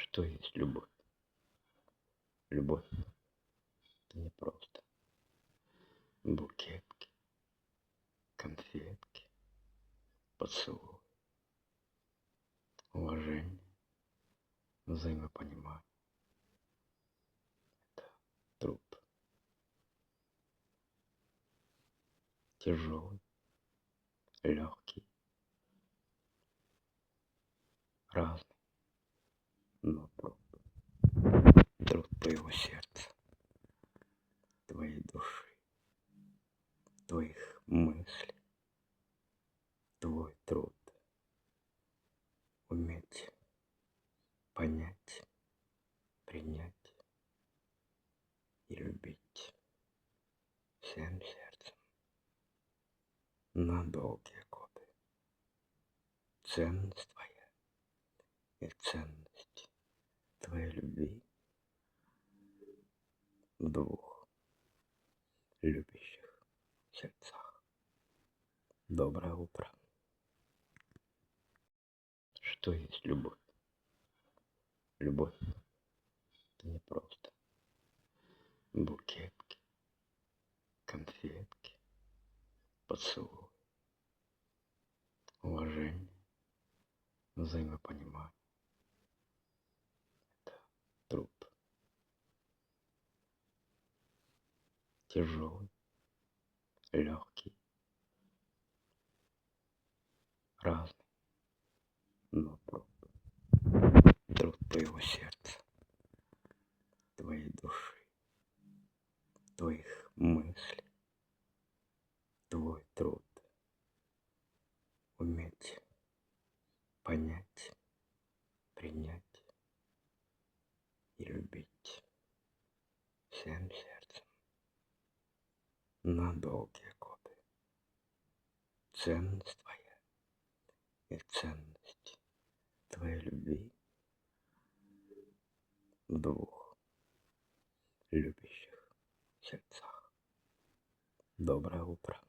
Что есть любовь? Любовь — это не просто букетки, конфетки, поцелуй, уважение, взаимопонимание. Это труд. Тяжелый, легкий, разный, но труд. Труд твоего сердца, твоей души, твоих мыслей. Твой труд уметь понять, принять и любить всем сердцем на долгие годы. Ценность твоя и ценность твоей любви в двух любящих сердцах. Доброе утро. Что есть любовь? Любовь — это не просто букетки, конфетки, поцелуй, уважение, взаимопонимание. Это труд. Тяжелый, легкий, разный, но труд. Труд твоего сердца, твоей души, твоих мыслей. Твой труд уметь понять, принять и любить всем сердцем на долгие годы. Ценность твоя и ценность твоей любви в двух любящих сердцах. Доброе утро.